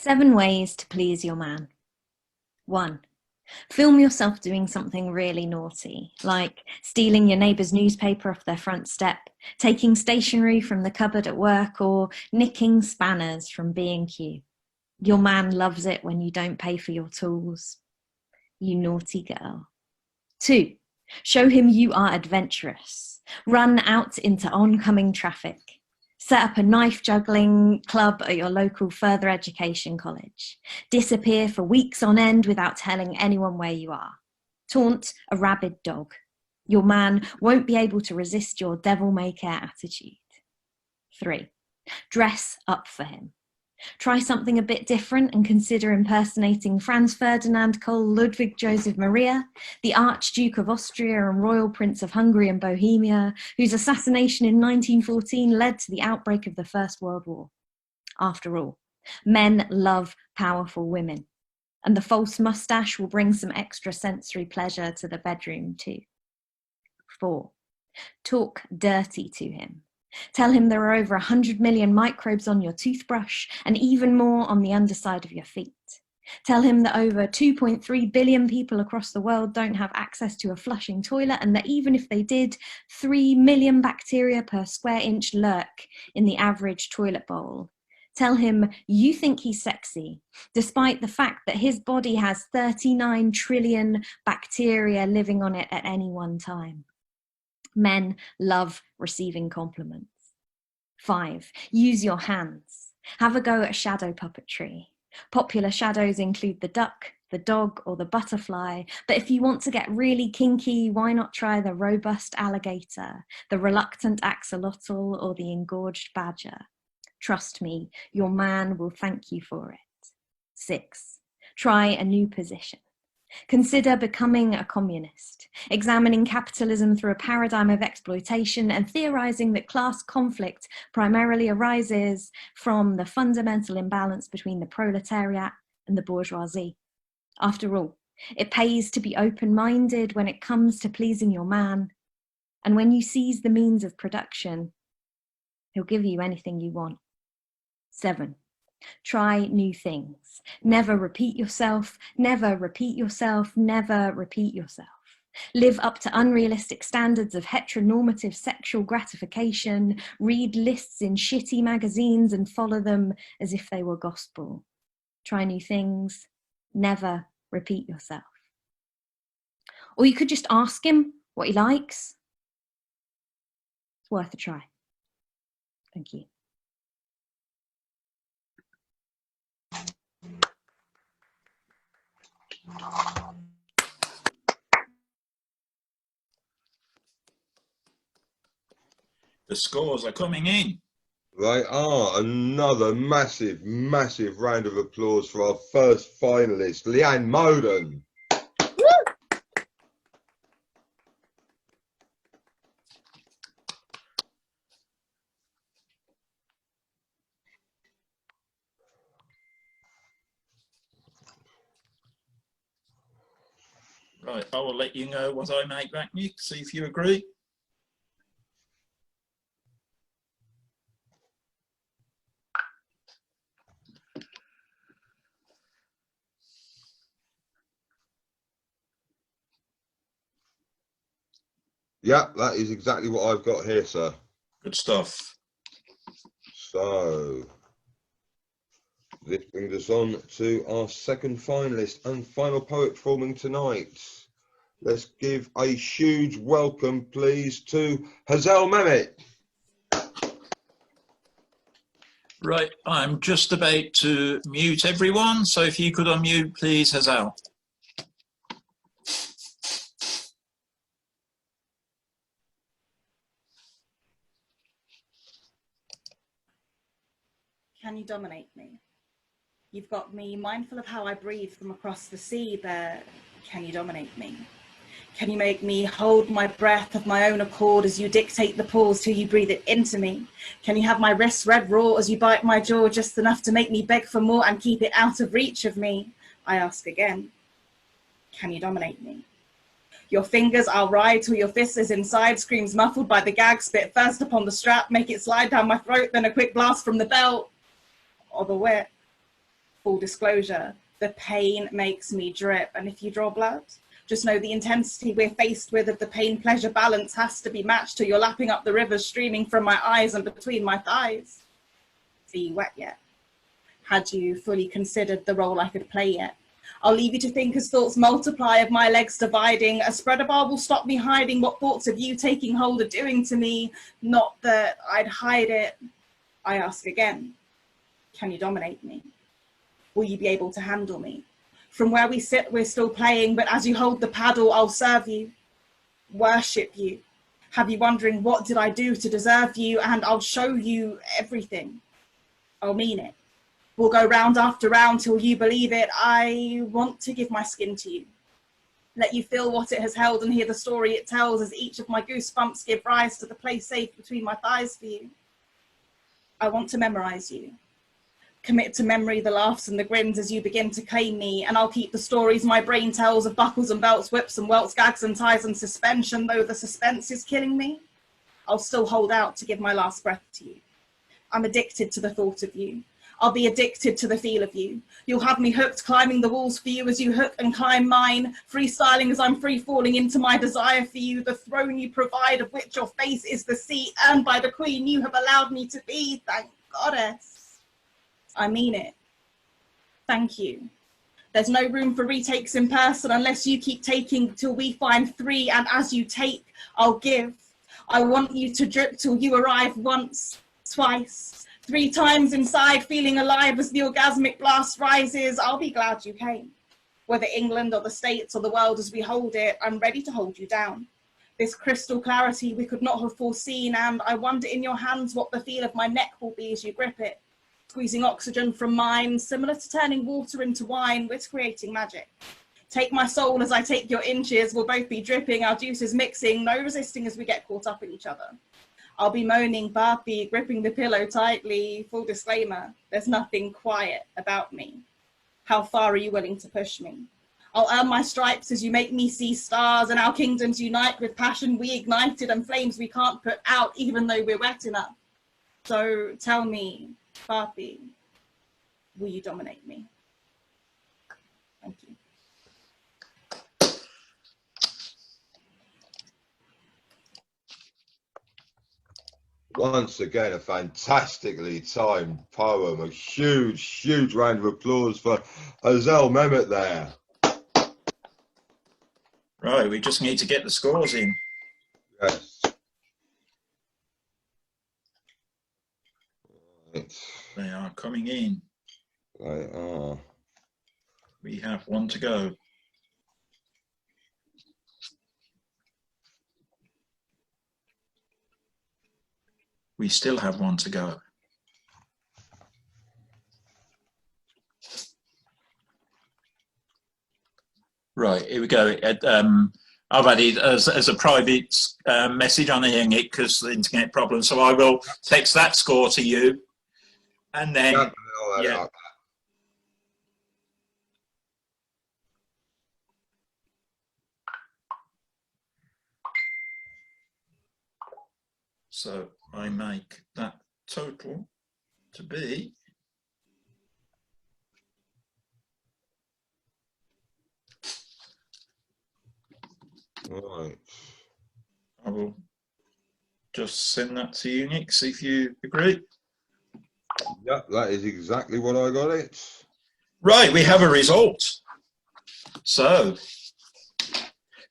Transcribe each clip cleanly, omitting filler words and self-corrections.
7 ways to please your man. 1. Film yourself doing something really naughty, like stealing your neighbour's newspaper off their front step, taking stationery from the cupboard at work, or nicking spanners from B&Q. Your man loves it when you don't pay for your tools. You naughty girl. 2. Show him you are adventurous. Run out into oncoming traffic. Set up a knife juggling club at your local further education college. Disappear for weeks on end without telling anyone where you are. Taunt a rabid dog. Your man won't be able to resist your devil-may-care attitude. 3. Dress up for him. Try something a bit different and consider impersonating Franz Ferdinand Karl Ludwig Joseph Maria, the Archduke of Austria and Royal Prince of Hungary and Bohemia, whose assassination in 1914 led to the outbreak of the First World War. After all, men love powerful women, and the false moustache will bring some extra sensory pleasure to the bedroom too. 4. Talk dirty to him. Tell him there are over 100 million microbes on your toothbrush and even more on the underside of your feet. Tell him that over 2.3 billion people across the world don't have access to a flushing toilet, and that even if they did, 3 million bacteria per square inch lurk in the average toilet bowl. Tell him you think he's sexy, despite the fact that his body has 39 trillion bacteria living on it at any one time. Men love receiving compliments. 5. Use your hands. Have a go at shadow puppetry. Popular shadows include the duck, the dog, or the butterfly, but if you want to get really kinky, why not try the robust alligator, the reluctant axolotl, or the engorged badger? Trust me, your man will thank you for it. 6. Try a new position. Consider becoming a communist, examining capitalism through a paradigm of exploitation and theorizing that class conflict primarily arises from the fundamental imbalance between the proletariat and the bourgeoisie. After all, it pays to be open-minded when it comes to pleasing your man, and when you seize the means of production, he'll give you anything you want. 7. Try new things. Never repeat yourself, never repeat yourself, never repeat yourself. Live up to unrealistic standards of heteronormative sexual gratification, read lists in shitty magazines and follow them as if they were gospel. Try new things, never repeat yourself. Or you could just ask him what he likes. It's worth a try. Thank you. The scores are coming in. They are. Another massive, massive round of applause for our first finalist, Leanne Moden. Right, I will let you know what I make back, Nick, see if you agree. Yeah, that is exactly what I've got here, sir. Good stuff. So, this brings us on to our second finalist and final poet performing tonight. Let's give a huge welcome, please, to Hazel Mehmet. Right, I'm just about to mute everyone, so if you could unmute, please, Hazel. Can you dominate me? You've got me mindful of how I breathe from across the sea, but can you dominate me? Can you make me hold my breath of my own accord as you dictate the pause till you breathe it into me? Can you have my wrists red raw as you bite my jaw just enough to make me beg for more and keep it out of reach of me? I ask again, can you dominate me? Your fingers I'll ride till your fist is inside, screams muffled by the gag, spit first upon the strap, make it slide down my throat, then a quick blast from the belt or the whip. Full disclosure, the pain makes me drip. And if you draw blood, just know the intensity we're faced with of the pain-pleasure balance has to be matched till you're lapping up the rivers streaming from my eyes and between my thighs. Are you wet yet? Had you fully considered the role I could play yet? I'll leave you to think as thoughts multiply of my legs dividing. A spreader bar will stop me hiding what thoughts of you taking hold are doing to me. Not that I'd hide it. I ask again, can you dominate me? Will you be able to handle me? From where we sit, we're still playing, but as you hold the paddle, I'll serve you, worship you, have you wondering what did I do to deserve you, and I'll show you everything. I'll mean it. We'll go round after round till you believe it. I want to give my skin to you. Let you feel what it has held and hear the story it tells as each of my goosebumps give rise to the place safe between my thighs for you. I want to memorize you. Commit to memory the laughs and the grins as you begin to claim me, and I'll keep the stories my brain tells of buckles and belts, whips and welts, gags and ties and suspension. Though the suspense is killing me, I'll still hold out to give my last breath to you. I'm addicted to the thought of you. I'll be addicted to the feel of you. You'll have me hooked, climbing the walls for you as you hook and climb mine, freestyling as I'm free falling into my desire for you, the throne you provide of which your face is the seat, earned by the queen you have allowed me to be. Thank goddess. I mean it. Thank you. There's no room for retakes in person unless you keep taking till we find three, and as you take, I'll give. I want you to drip till you arrive once, twice, 3 times inside, feeling alive as the orgasmic blast rises. I'll be glad you came. Whether England or the States or the world as we hold it, I'm ready to hold you down. This crystal clarity we could not have foreseen, and I wonder in your hands what the feel of my neck will be as you grip it. Squeezing oxygen from mine, similar to turning water into wine, we're creating magic. Take my soul as I take your inches, we'll both be dripping, our juices mixing, no resisting as we get caught up in each other. I'll be moaning, Barbie, gripping the pillow tightly. Full disclaimer, there's nothing quiet about me. How far are you willing to push me? I'll earn my stripes as you make me see stars, and our kingdoms unite with passion we ignited and flames we can't put out even though we're wet enough. So tell me, Barbie, will you dominate me? Thank you. Once again, a fantastically timed poem. A huge, huge round of applause for Hazel Mehmet there. Right, we just need to get the scores in. Yes. Right. They are coming in. They are. We have one to go. We still have one to go. Right, here we go. I've added as a private message on hearing it because the internet problem, so I will text that score to you, and then yeah. So I make that total to be Right. I will just send that to you, Nick, see if you agree. Yep, that is exactly what I got it. Right, we have a result. So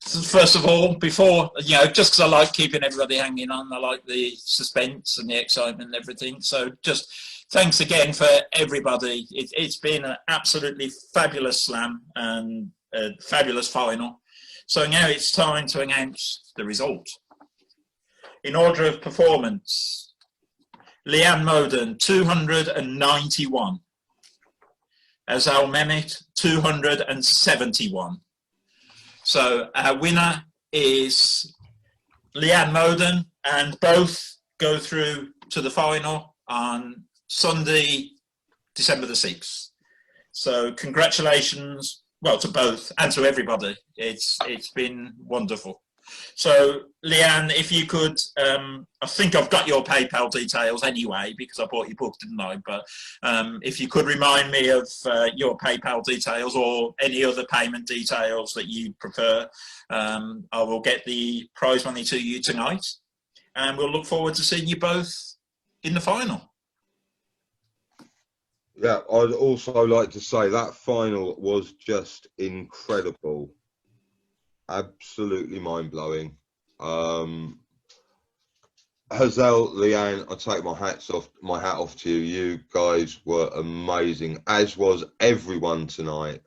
first of all, before, you know, just because I like keeping everybody hanging on, I like the suspense and the excitement and everything. So just thanks again for everybody. It's been an absolutely fabulous slam and a fabulous final. So now it's time to announce the result. In order of performance, Leanne Moden, 291. Hazel Mehmet, 271. So our winner is Leanne Moden, and both go through to the final on Sunday, December the 6th. So congratulations, well, to both and to everybody. It's been wonderful. So, Leanne, if you could, I think I've got your PayPal details anyway, because I bought your book, didn't I? But if you could remind me of your PayPal details or any other payment details that you prefer, I will get the prize money to you tonight. And we'll look forward to seeing you both in the final. Yeah, I'd also like to say that final was just incredible. Absolutely mind-blowing. Hazel, Leanne, I take my hat off to you. You guys were amazing, as was everyone tonight.